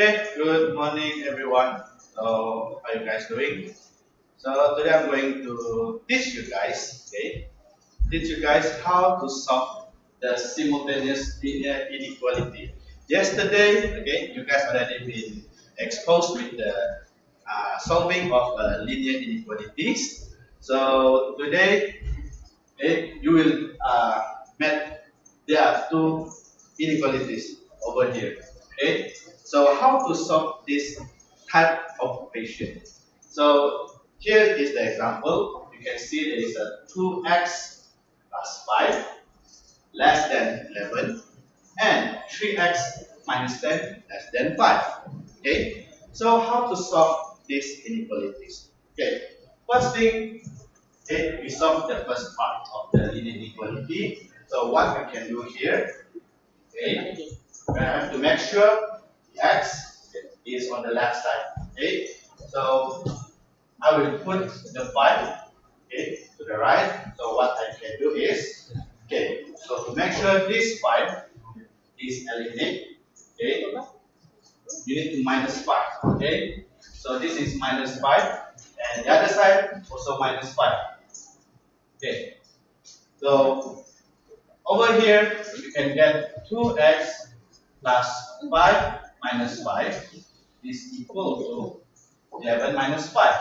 Okay, good morning everyone. So, how are you guys doing? So today I'm going to teach you guys, how to solve the simultaneous linear inequality. Yesterday, okay, you guys already been exposed with the solving of linear inequalities. So today, you will met. There are two inequalities over here. Okay, so how to solve this type of equation? So here is the example. You can see there is a 2x plus 5 less than 11 and 3x minus 10 less than 5. Okay, so how to solve these inequalities? Okay, first thing, okay, we solve the first part of the linear inequality. So what we can do here, okay, we have to make sure the x is on the left side. Okay, so I will put the 5, okay, to the right. So what I can do is, okay, so to make sure this 5 is eliminated, okay, you need to minus 5. Okay, so this is minus 5, and the other side also minus 5. Okay, so over here you can get 2x plus 5 minus 5 is equal to 11 minus 5.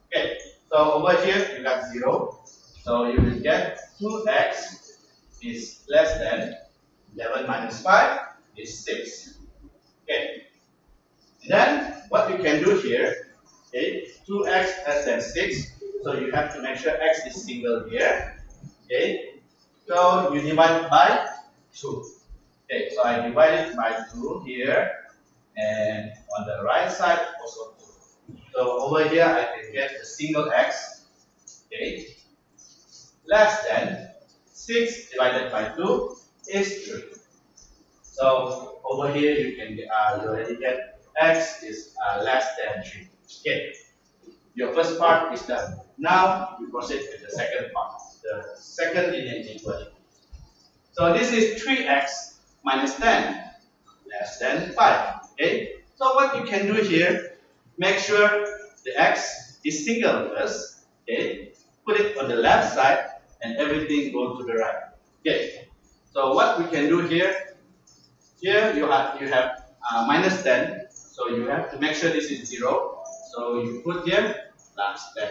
Okay, so over here you got 0. So you will get 2x is less than 11 minus 5 is 6. Okay, and then what you can do here, okay, 2x less than 6. So you have to make sure x is single here. Okay, so you divide by 2. Okay, so I divided by 2 here, and on the right side also 2. So over here I can get the single x, okay, less than 6 divided by 2 is 3. So over here you can get, you already get x is less than 3. Okay, your first part is done. Now we proceed with the second part, the second linear inequality. So this is 3x minus 10 less than 5. Okay, so what you can do here, make sure the x is single first. Okay, put it on the left side and everything go to the right. Okay, so what we can do here, you have minus 10, so you have to make sure this is 0. So you put here plus 10.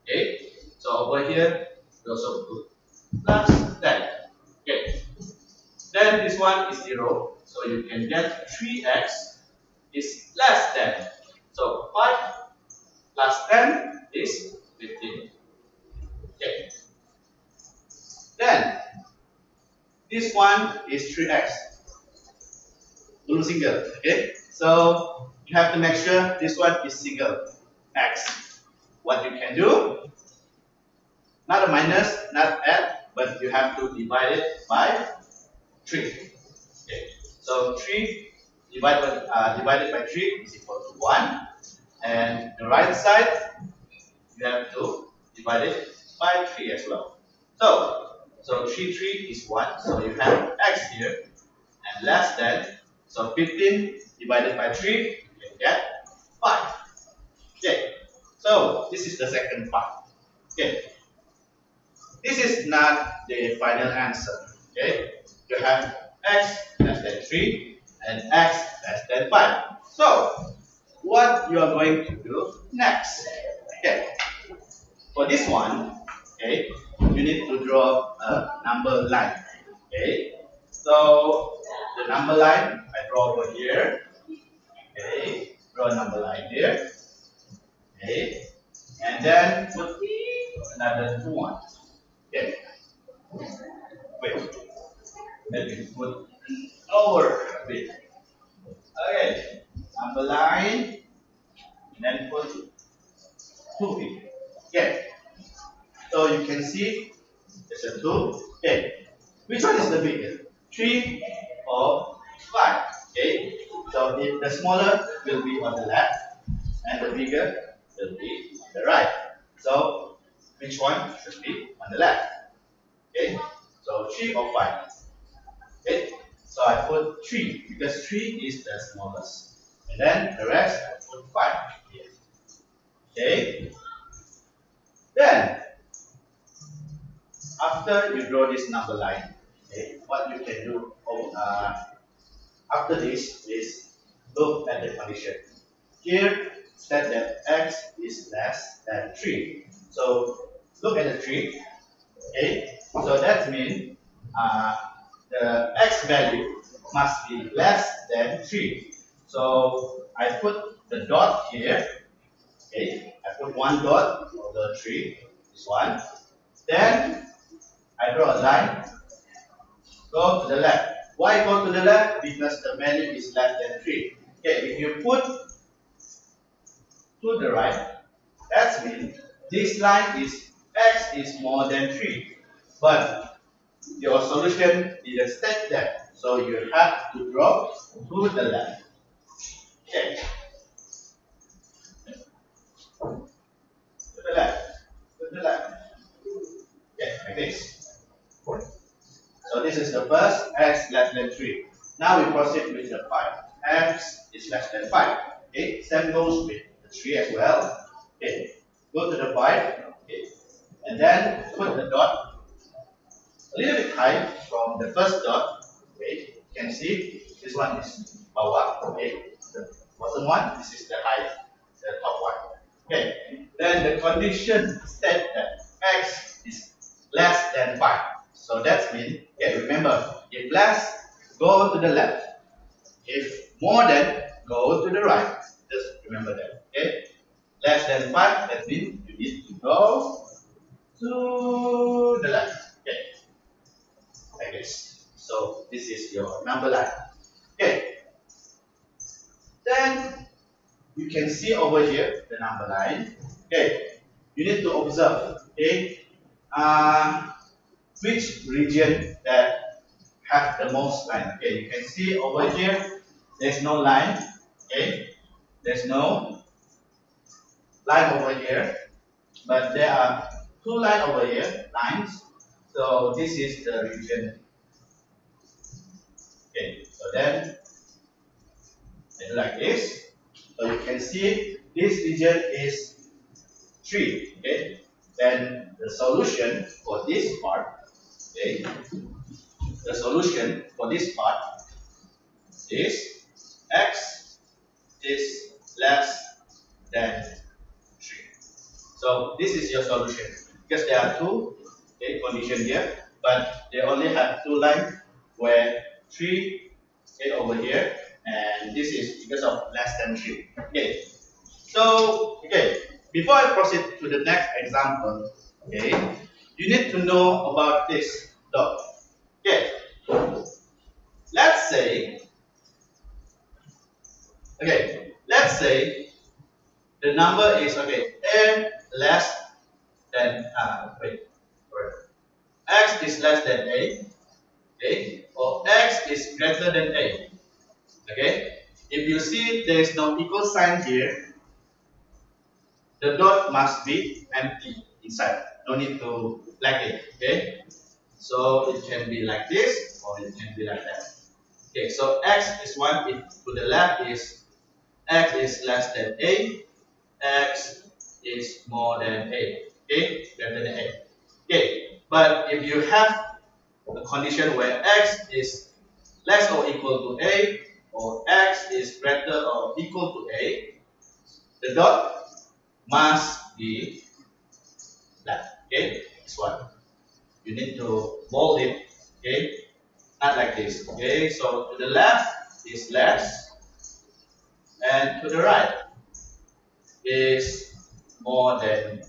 Okay, so over here you also put plus 10. Okay, then this one is 0, so you can get 3x is less than. So 5 plus 10 is 15. Okay, then this one is 3x. Dulu single. Okay, so you have to make sure this one is single x. What you can do, not a minus, not add, but you have to divide it by 3. Okay, so 3 divided by 3 is equal to 1, and the right side you have to divide it by 3 as well. So 3 is 1, so you have x here, and less than, so 15 divided by 3, you can get 5. Okay, so this is the second part. Okay, this is not the final answer. Okay, you have x less than 3 and x less than 5. So what you are going to do next? Okay, for this one, okay, you need to draw a number line. Okay, so the number line I draw over here. Okay, draw a number line here. Okay, and then put another 2 1. Maybe put lower a bit. Okay, number line, then put 2 here. Okay, so you can see there's a 2. Okay, which one is the bigger? 3 or 5? Okay, so the smaller will be on the left and the bigger will be on the right. So which one should be on the left? Okay, so 3 or 5? Okay, so I put 3 because 3 is the smallest. And then the rest I put 5 here. Okay, then after you draw this number line, okay, what you can do after this is look at the condition. Here said that x is less than 3. So look at the 3. Okay, so that means the x value must be less than 3. So I put the dot here. Okay, I put one dot over 3, this one. Then I draw a line, go to the left. Why go to the left? Because the value is less than 3. Okay, if you put to the right, that means this line is x is more than 3. But your solution didn't state that. So you have to draw to the left. Okay. To the left. To the left. Okay, like this. So this is the first, x less than 3. Now we proceed with the 5. X is less than 5. Okay, same goes with the 3 as well. Okay, go to the 5. Okay, and then put the dot a little bit high from the first dot. Okay, you can see this one is bawah. Okay, the bottom one, this is the high, the top one. Okay, then the condition said that x is less than 5. So that means, okay, remember, if less, go to the left. If more than, go to the right. Just remember that. Okay, less than 5, that means you need to go to the left. Okay, like this. So this is your number line. Okay, then you can see over here the number line. Okay, you need to observe. Okay, which region that have the most line. Okay, you can see over here there's no line. Okay, there's no line over here, but there are 2 lines over here, lines. So this is the region. Okay, so then I do like this. So you can see this region is 3. Okay, then the solution for this part. Okay, the solution for this part is x is less than 3. So this is your solution because there are 2 conditions here, but they only have 2 lines where 3 over here, and this is because of less than 3. Okay, so before I proceed to the next example, okay, you need to know about this dot. Okay, let's say the number is a less than x is less than a, okay, or x is greater than a. Okay, if you see there is no equal sign here, the dot must be empty inside. No need to black it. Okay, so it can be like this or it can be like that. Okay, so x is 1. If to the left is x is less than a, x is more than a. Okay, greater than a. Okay, but if you have a condition where x is less or equal to a, or x is greater or equal to a, the dot must be black. Okay, this one. You need to bold it. Okay, not like this. Okay, so to the left is less, and to the right is more than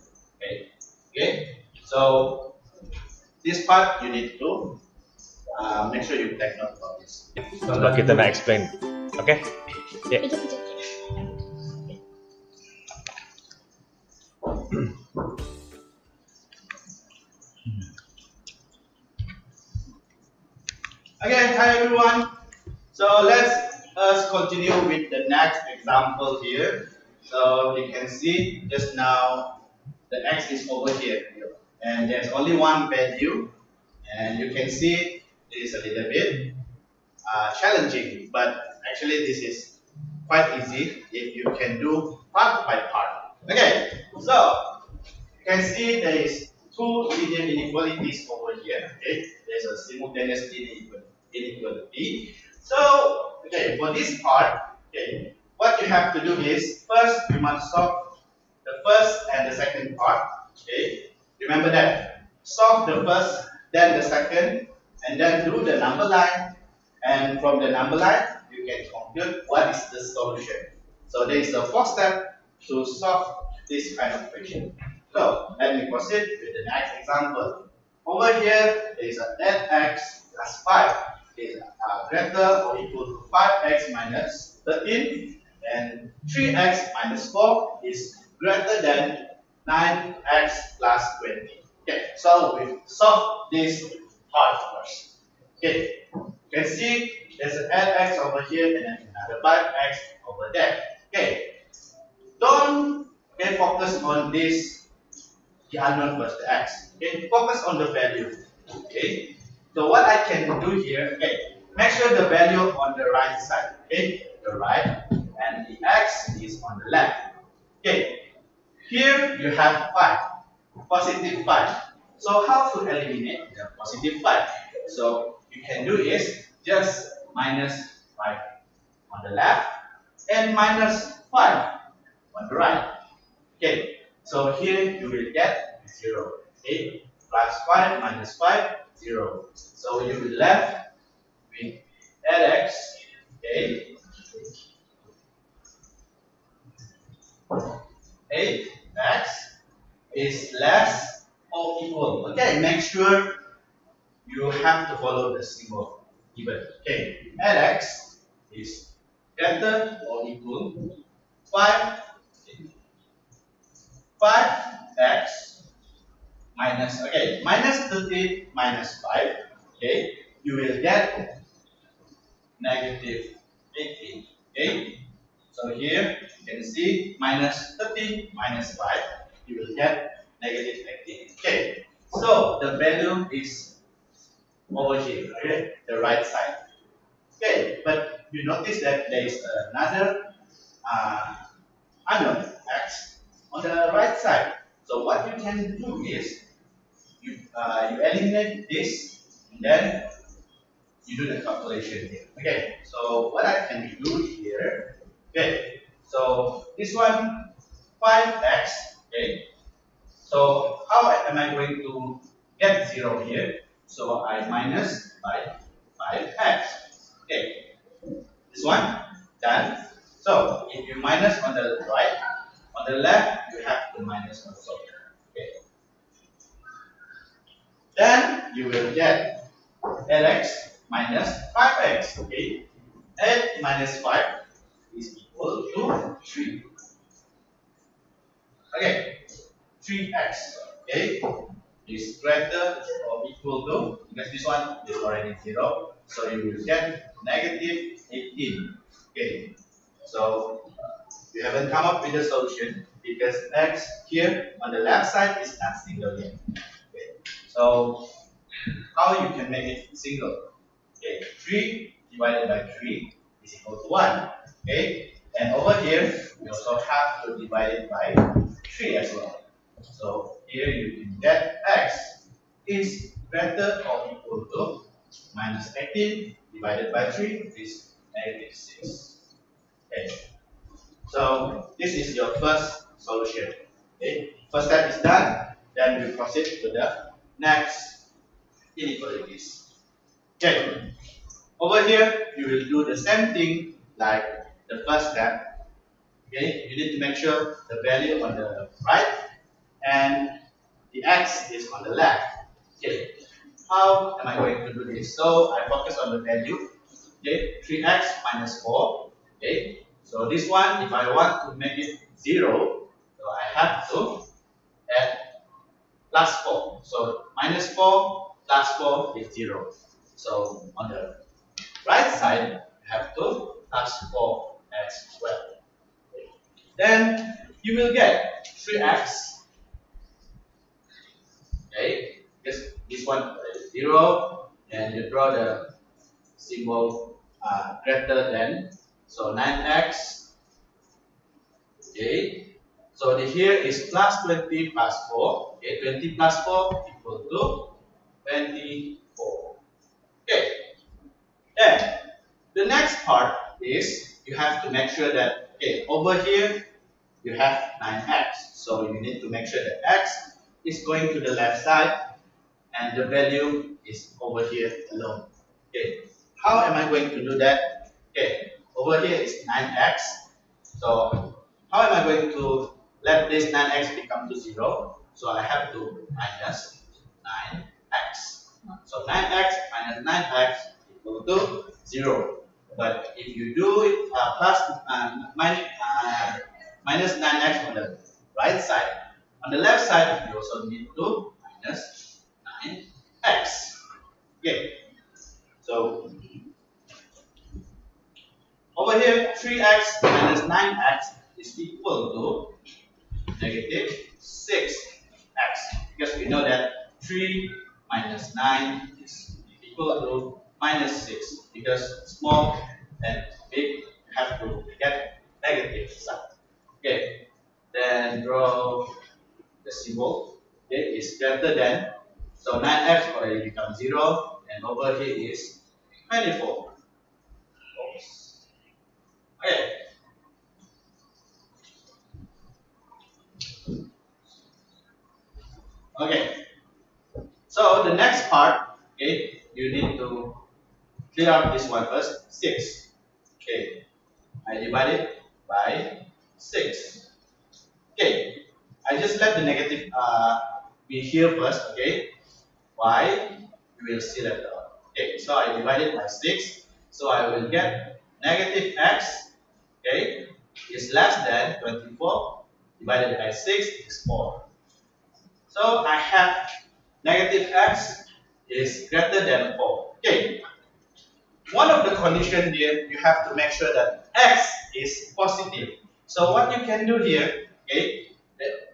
a. Okay, so this part you need to make sure you take note about this. Coba kita nak explain. Okay? Yeah. Okay, hi everyone. So let's us continue with the next example here. So you can see just now the x is over here, and there's only one value, and you can see it is a little bit challenging, but actually this is quite easy if you can do part by part. Okay, so you can see there is two linear inequalities over here. Okay, there's a simultaneous inequality. So, okay, for this part, okay, what you have to do is first you must solve the first and the second part. Okay, remember that. Solve the first, then the second, and then do the number line. And from the number line, you can compute what is the solution. So there is the fourth step to solve this kind of equation. So let me proceed with the next example. Over here, there is a 8x plus 5 is greater or equal to 5x minus 13, and 3x minus 4 is greater than 9x plus 20. Okay, so we solve this part first. Okay, you can see there's an 8x over here and then another 5x over there. Okay, don't focus on this, the unknown plus the x. Okay, focus on the value. Okay, so what I can do here, okay, make sure the value on the right side. Okay, the right, and the x is on the left. Okay, here you have 5, positive 5. So how to eliminate the positive 5? So you can do is just minus 5 on the left and minus 5 on the right. Okay, so here you will get 0. Okay, plus 5 minus 5, 0. So you will left with 8x. Okay, 8x is less or equal. Okay, make sure you have to follow the symbol given. Okay, 8x is greater or equal to 5x minus, okay, minus 13 minus 5, okay, you will get negative 18. Okay, so here you can see minus 13 minus 5, you will get negative 18. Okay, so the value is over here, okay, the right side. Okay, but you notice that there is another unknown x on the right side. So what you can do is you eliminate this and then you do the calculation here. Okay, so what I can do here, okay, so this one 5x, okay, so how am I going to get 0 here? So I minus by 5x. Okay, this one done. So if you minus on the right, on the left you have to minus also. Okay, then you will get 8x minus 5x. Okay, 8 minus 5 is equal to 3. Okay, 3x. Okay, is greater or equal to, because this one is already 0, so you will get negative 18. Okay, so we haven't come up with a solution because x here on the left side is not single yet. Okay, so how you can make it single? Okay, 3 divided by 3 is equal to 1. Okay, and over here we also have to divide it by 3 as well. So here you can get x is greater or equal to minus 18 divided by 3 is negative 6. Okay, so this is your first solution. Okay, first step is done. Then we proceed to the next inequalities. Okay, over here you will do the same thing like the first step. Okay, you need to make sure the value on the right and the x is on the left. Okay, how am I going to do this? So I focus on the value. Okay, 3x minus 4. Okay, so this one, if I want to make it 0, so I have to add plus 4. So minus 4 plus 4 is 0. So on the right side, you have to plus 4 as well. Okay. Then you will get 3x. Okay, this one is 0, and you draw the symbol greater than. So 9x. Okay, so here is plus 20 plus 4. Okay, 20 plus 4 equal to 24. Okay, then the next part is you have to make sure that, okay, over here you have 9x. So you need to make sure that x is going to the left side and the value is over here alone. Okay, how am I going to do that? Okay, over here is 9x. So how am I going to let this 9x become to 0? So I have to minus 9x. So 9x minus 9x equal to 0. But if you do it minus 9x on the right side, on the left side you also need to minus 9x. Okay. So over here 3x minus 9x is equal to negative 6x, because we know that 3 minus 9 is equal to minus 6, because small and big have to get negative sign. Okay, then draw the symbol. Okay, is greater than, so 9x already becomes 0, and over here is 24. Okay. Okay. So the next part, okay, you need to clear up this one first. 6. Okay. I divide it by 6. Okay. I just let the negative be here first. Okay. Why? We will see later. Okay. So I divide it by 6. So I will get negative x. Okay. Is less than 24 divided by 6 is 4. So I have negative x is greater than 4. Okay. One of the conditions here, you have to make sure that x is positive. So what you can do here, okay,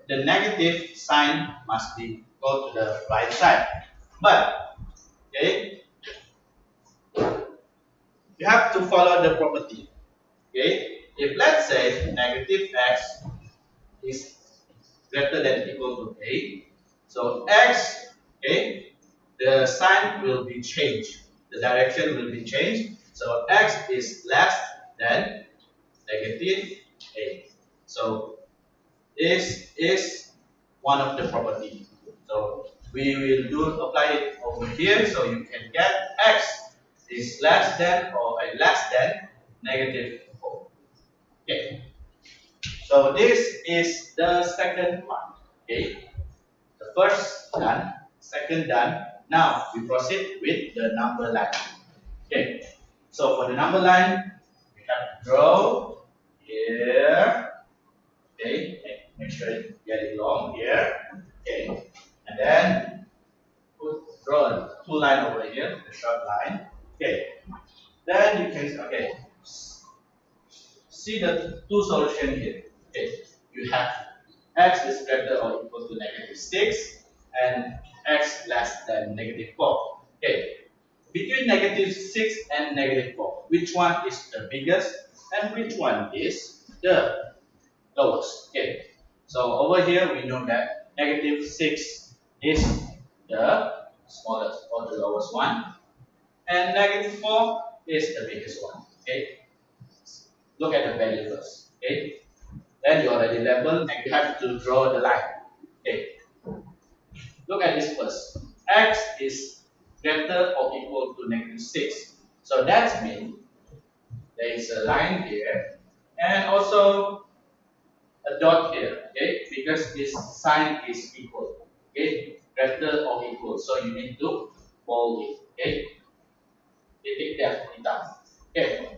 the negative sign must be go to the right side. But, okay, you have to follow the property. Okay, if let's say negative x is greater than equal to a, so x, okay, the sign will be changed, the direction will be changed. So x is less than negative a. So this is one of the property. So we will apply it over here. So you can get x is less than or less than negative 4. Okay. So this is the second one. Okay. The first done, second done. Now we proceed with the number line. Okay. So for the number line, we have to draw here. Okay. Make sure you get it long here. Okay. And then draw two line over here, the short line. Okay. Then you can see the two solutions here. Okay. You have x is greater or equal to negative 6 and x less than negative 4. Okay. Between negative 6 and negative 4, which one is the biggest and which one is the lowest? Okay. So over here we know that negative 6 is the smallest or the lowest one, and negative 4 is the biggest one. Okay. Look at the value first. Okay. Then you already label and you have to draw the line. Okay. Look at this first. X is greater or equal to negative 6. So that means there is a line here and also a dot here. Okay, because this sign is equal. Okay, greater or equal. So you need to fold it. Okay, titik there, hitam. Okay,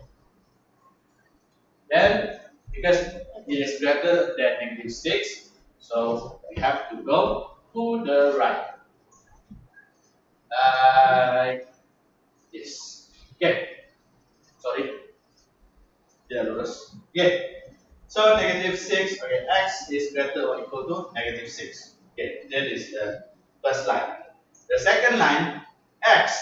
then because it is greater than -6, so we have to go to the right, like this. Okay, sorry, yeah, lurus. Okay, so -6. Okay, x is greater or equal to -6. Okay, that is the first line. The second line, x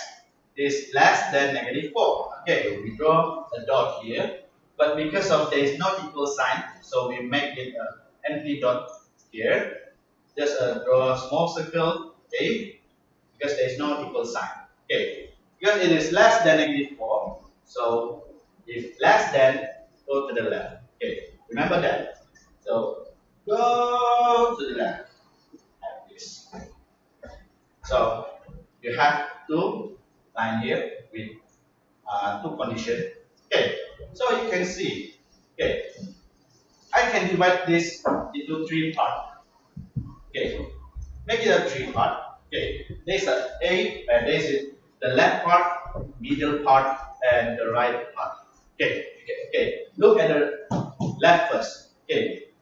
is less than -4. Okay, we draw a dot here, but because of there is no equal sign, so we make it an empty dot here. Just draw a small circle, okay, because there is no equal sign. Okay, because it is less than -4, so if less than, go to the left. Okay, remember that. So go to the left like this. So you have two line here with two conditions. Okay, so you can see. Okay, I can divide this into three parts. Okay, make it a three part. Okay, there's this is the left part, middle part, and the right part. Okay. Look at the left first. Okay,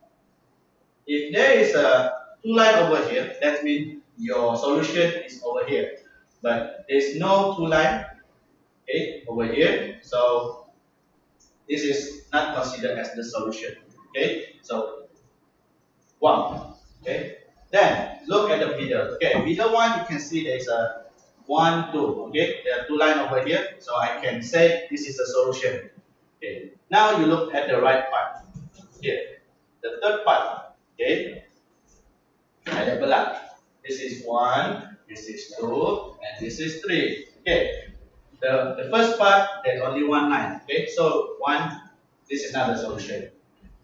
if there is a two line over here, that means your solution is over here. But there's no two line, okay, over here. So this is not considered as the solution. Okay, so one. Okay, then look at the middle. Okay, middle one, you can see there's a 1, 2. Okay, there are two lines over here, so I can say this is a solution. Okay, now you look at the right part. Here, the third part. Okay, ada belah. This is 1, this is 2, and this is 3. Okay, the first part there's only one line. Okay, so this is not the solution.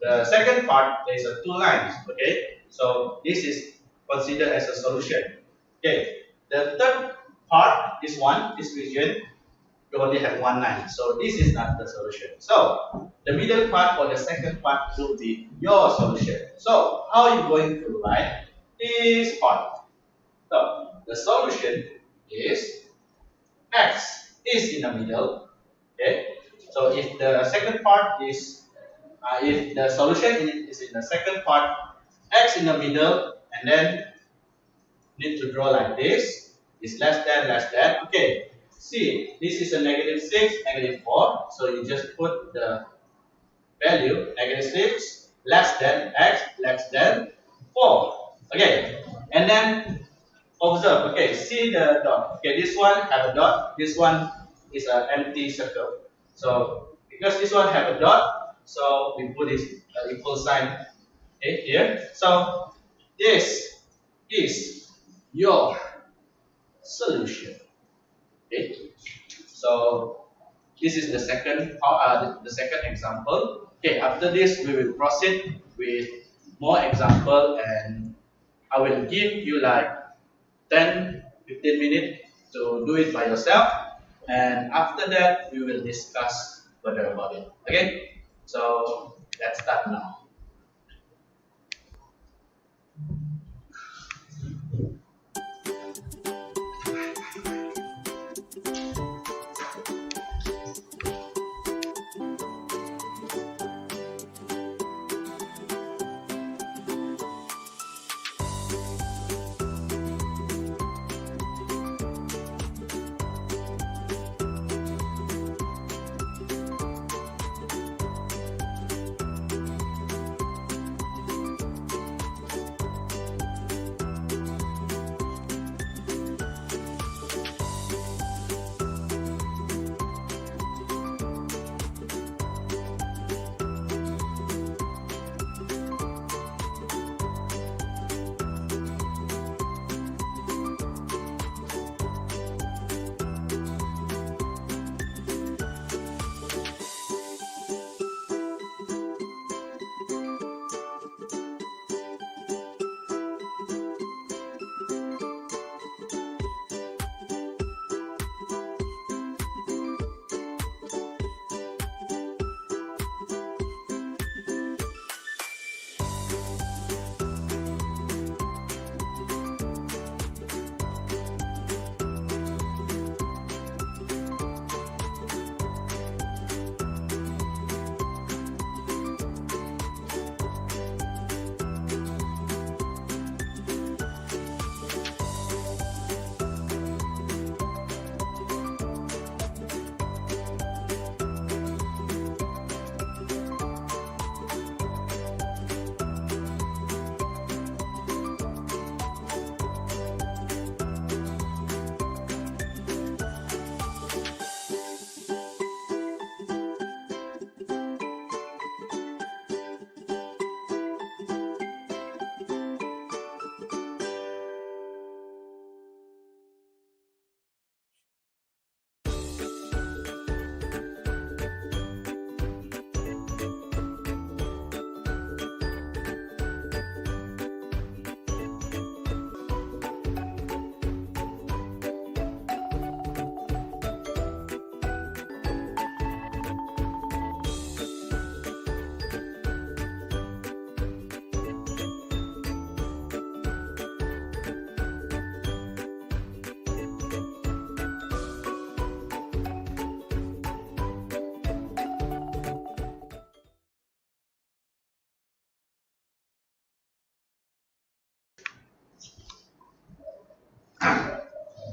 The second part there's a two lines. Okay, so this is considered as a solution. Okay, the third part, this region, you only have one line, so this is not the solution. So the middle part or the second part will be your solution. So how are you going to write this part? So the solution is x is in the middle. Okay, so if the second part is if the solution is in the second part, x in the middle, and then need to draw like this, is less than. Okay, see, this is a -6, -4, so you just put the value -6 less than x less than 4. Okay, and then observe. Okay, see the dot. Okay, this one have a dot, this one is an empty circle. So because this one have a dot, so we put this equal sign, okay, here. So this is your solution. Okay, so this is the second example. Okay, after this we will proceed with more example, and I will give you like 10-15 minutes to do it by yourself, and after that we will discuss further about it. Okay, so let's start now.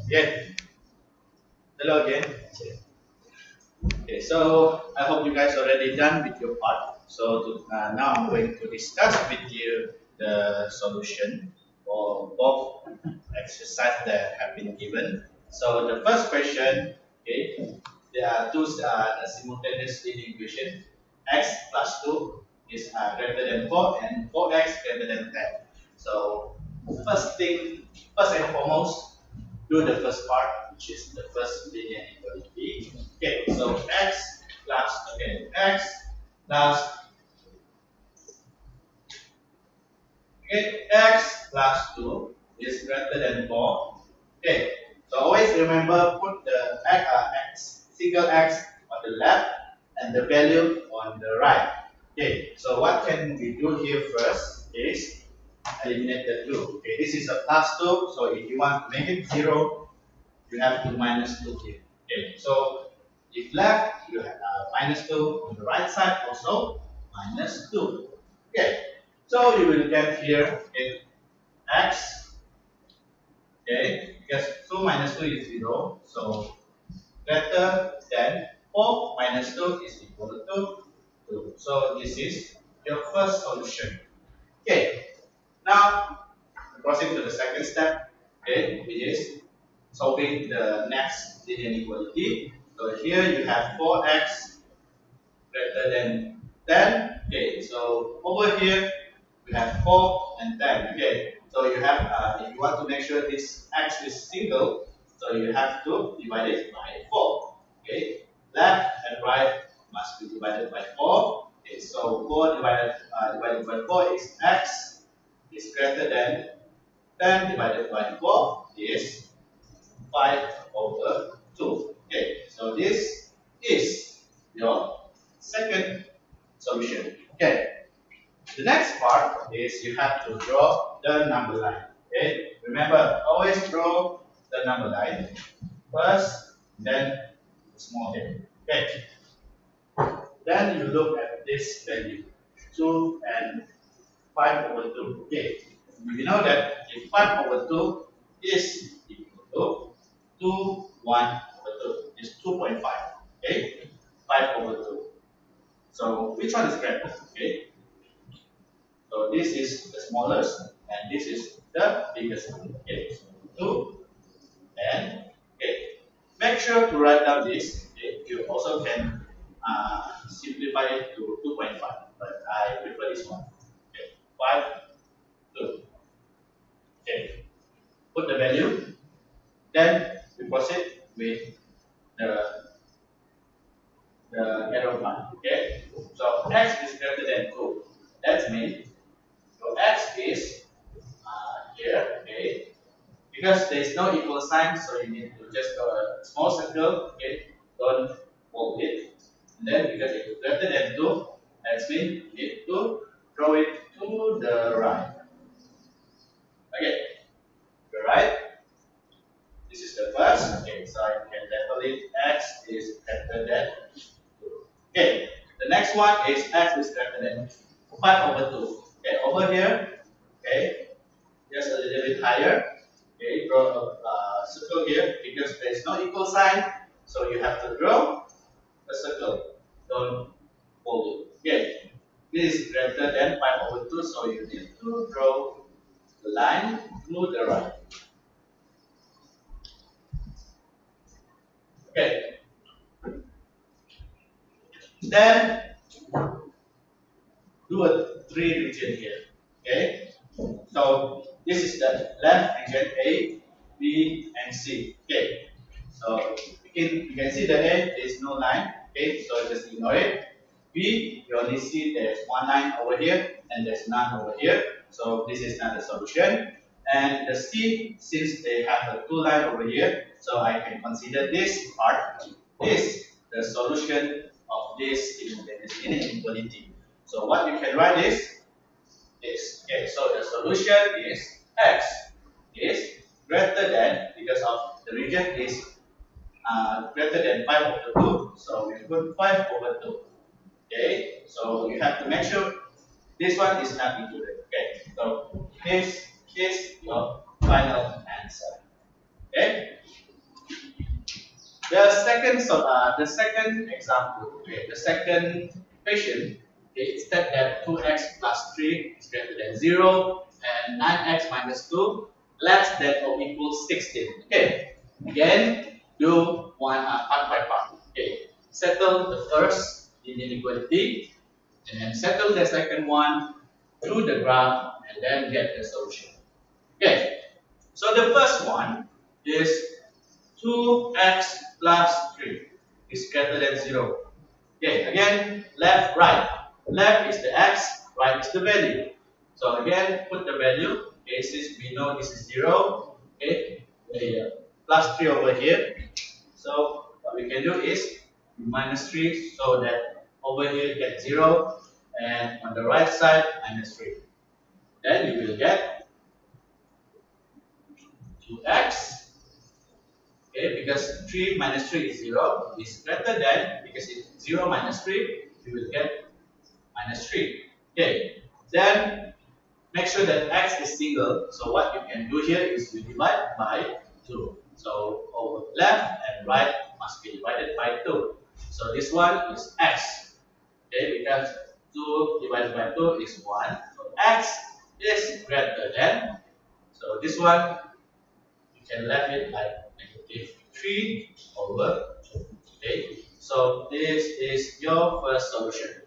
Yeah. Hello again. Okay, so I hope you guys already done with your part. So now I'm going to discuss with you the solution for both exercise that have been given. So the first question, okay, there are two simultaneous linear equation. X plus 2 is greater than 4 and 4x greater than 10. So first and foremost, do the first part, which is the first linear inequality. Okay, so x plus x plus 2 is greater than 4. Okay, so always remember put the single x on the left and the value on the right. Okay, so what can we do here first is eliminate the 2. Okay, this is a plus 2, so if you want to make it 0, you have to minus 2 here. Okay, so if left, you have minus 2. On the right side also, minus 2. Okay, so you will get here x, okay, because 2 minus 2 is 0, so greater than 4 minus 2 is equal to 2. So this is your first solution. Okay, now proceed to the second step, okay, which is solving the next linear inequality. So here you have 4x greater than 10. Okay, so over here we have 4 and 10. Okay, so you have if you want to make sure this x is single, so you have to divide it by 4. Okay, left and right must be divided by 4. Okay, so 4 divided by 4 is x is greater than 10 divided by 4 is 5 over 2. Okay, so this is your second solution. Okay, the next part is you have to draw the number line. Okay, remember always draw the number line first, then the small head. Okay, then you look at this value 2 and 5 over 2. Okay, we know that if 5 over 2 is equal to 2, 1 over 2 is 2.5. Okay, 5 over 2. So which one is greater? Okay, so this is the smallest and this is the biggest one. Okay, so 2 and okay. Make sure to write down this. Okay, you also can simplify it to 2.5, but I prefer this one. Okay, 5, 2. Okay, put the value. Then we proceed with the arrow line. Okay, so x is greater than 2. That means your x is here. Okay, because there is no equal sign, so you need to just draw a small circle. Okay, don't fold it. And then because it is greater than 2, that means you need to draw it to the right. Okay, the right. This is the first. Okay, so I can label it x is greater than 2. Okay, the next one is x is greater than 5 over 2. Okay, over here, okay, just a little bit higher. Okay, draw a circle here because there is no equal sign, so you have to draw a circle. Don't fold it. Okay, this is greater than 5 over 2, so you need to draw the line to the right. Okay, then do a 3 region here. Okay, so this is the left region A, B, and C. Okay, so you can see that A there is no line. Okay, so just ignore it. B, you only see there's one line over here and there's none over here. So this is not the solution. And the C, since they have a 2 line over here, so I can consider this part is the solution of this simultaneous inequality. So what you can write is this. Okay, so the solution is x is greater than, because of the region is greater than 5 over 2, so we put 5 over 2. Okay, so you have to make sure this one is not included. Okay, so this is your final answer. Okay, the second example, okay, the second question, okay, it said that 2x plus 3 is greater than 0 and 9x minus 2 less than or equals 16. Okay, again, do one part by part. Okay, settle the first inequality and then settle the second one, do the graph, and then get the solution. Okay, so the first one is 2x plus 3 is greater than 0. Okay, again, left, right. Left is the x, right is the value. So again, put the value. Okay, since we know this is 0, okay, plus 3 over here. So what we can do is minus 3 so that over here you get 0 and on the right side minus 3. Then you will get 2x. Okay, because 3 minus 3 is 0 is greater than, because it's 0 minus 3, you will get minus 3. Okay, then make sure that x is single. So what you can do here is you divide by 2. So over left and right must be divided by 2. So this one is x. Okay, because 2 divided by 2 is 1. So x is greater than. So this one you can left it like negative 3 over 2. Okay, so this is your first solution.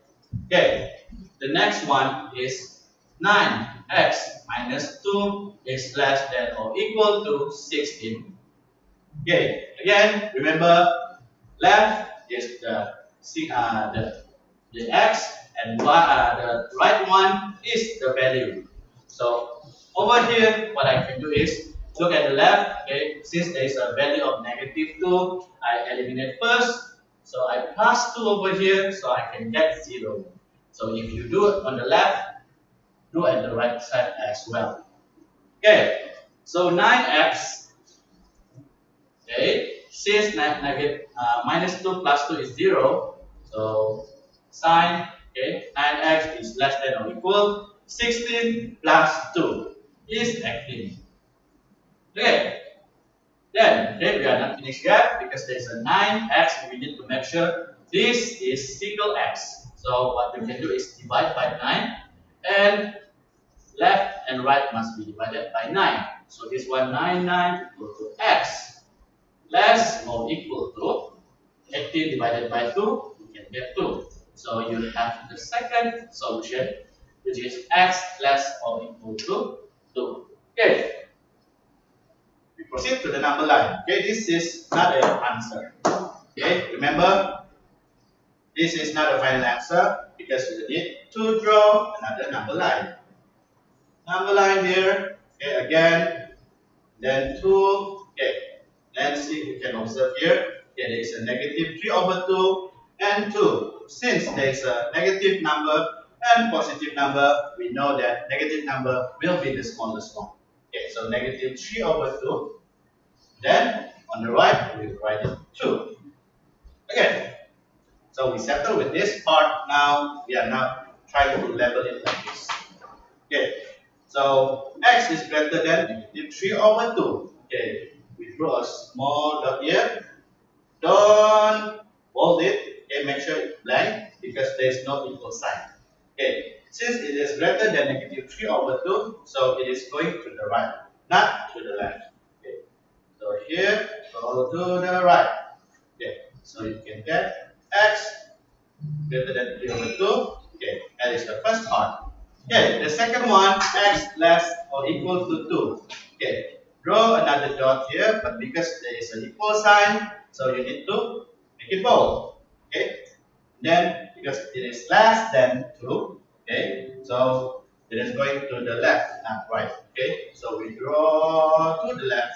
Okay, the next one is 9x minus 2 is less than or equal to 16. Okay, again, remember left is the x and the right one is the value. So over here, what I can do is look at the left. Okay, since there is a value of negative 2, I eliminate first. So I plus 2 over here, so I can get 0. So if you do it on the left, do at the right side as well. Okay, so 9x. Okay, since minus 2 plus 2 is 0, so sign, okay, 9x is less than or equal 16 plus 2 is 18. Okay, then we are not finished yet because there is a 9x. We need to make sure this is single x. So what we can do is divide by 9 and left and right must be divided by 9. So this one 9 equal to x less or equal to 18 divided by 2, you can get 2. So you have the second solution, which is x less or equal to 2. Okay. We proceed to the number line. Okay, this is not an answer. Okay, remember, this is not a final answer because you need to draw another number line. Number line here, okay, again, then 2, okay, then see, you can observe here, okay, there is a negative 3 over 2 and 2. Since there is a negative number and positive number, we know that negative number will be the smallest one. Okay, so negative 3 over 2. Then on the right, we will write it 2. Okay, so we settle with this part. Now we are now trying to level it like this. Okay, so x is greater than negative 3 over 2. Okay, we draw a small dot here. Don't bold it. Okay, make sure it's blank because there is no equal sign. Okay, since it is greater than negative 3 over 2, so it is going to the right, not to the left. Okay, so here, go to the right. Okay, so you can get x greater than 3 over 2. Okay, that is the first part. Okay, the second one, x less or equal to 2. Okay, draw another dot here, but because there is an equal sign, so you need to make it bold. Okay, then because it is less than 2, okay, so it is going to the left, not right. Okay, so we draw to the left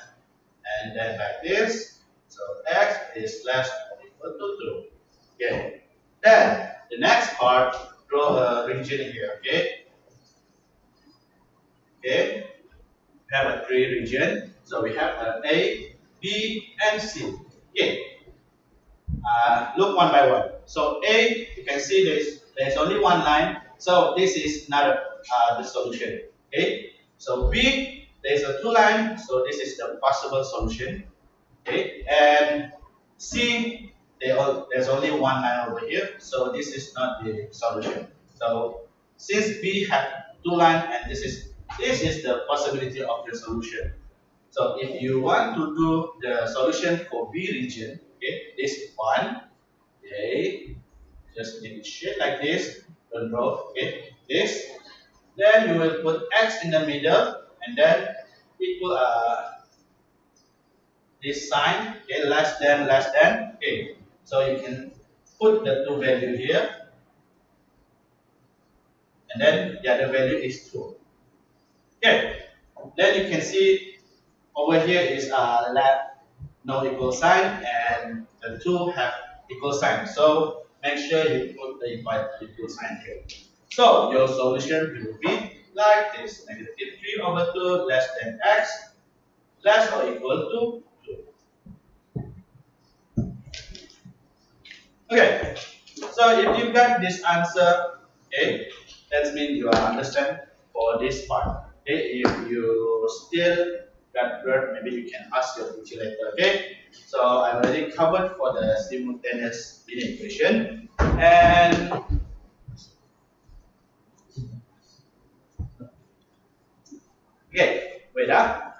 and then like this. So x is less or equal to 2. Okay, then the next part, draw a region here. Okay. Okay, we have a 3 region. So we have A, B, and C. Okay, look one by one. So A, you can see there's only one line. So this is not the solution. Okay, so B, there's a 2 line. So this is the possible solution. Okay, and C, there's only one line over here, so this is not the solution. So since B have two lines and this is the possibility of the solution. So if you want to do the solution for B region, okay, this one, okay, just make it shape like this, don't draw, okay, this, then you will put X in the middle and then equal this sign, okay, less than, okay. So you can put the two value here, and then the other value is 2. Okay, then you can see over here is left no equal sign, and the two have equal sign. So make sure you put the equal sign here. So your solution will be like this: -3/2 less than x less or equal to 2. Okay, so if you got this answer, okay, that means you are understand for this part. Okay, if you still got blurred, maybe you can ask your teacher later. Okay, so I already covered for the simultaneous linear equation, and okay, wait up.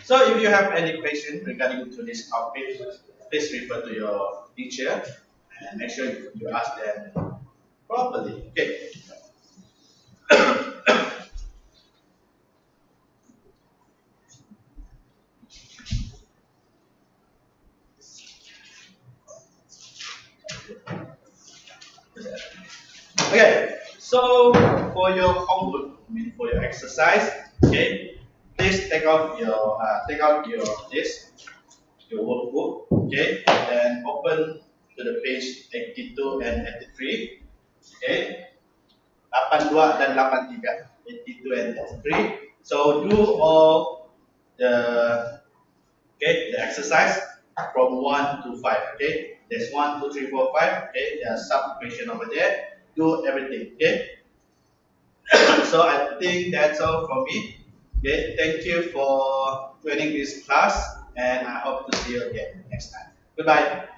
So if you have any question regarding to this topic, please refer to your teacher and make sure you ask them properly. Okay. Okay. So for your homework, I mean for your exercise, okay, please take out your this your workbook, okay, and then open to the page 82 and 83, okay, 82 dan 83, 82 and 83. So do all the the exercise from 1 to 5, okay. There's 1, 2, 3, 4, 5, okay. There are some question over there. Do everything, okay. So I think that's all from me. Okay, thank you for joining this class, and I hope to see you again next time. Goodbye.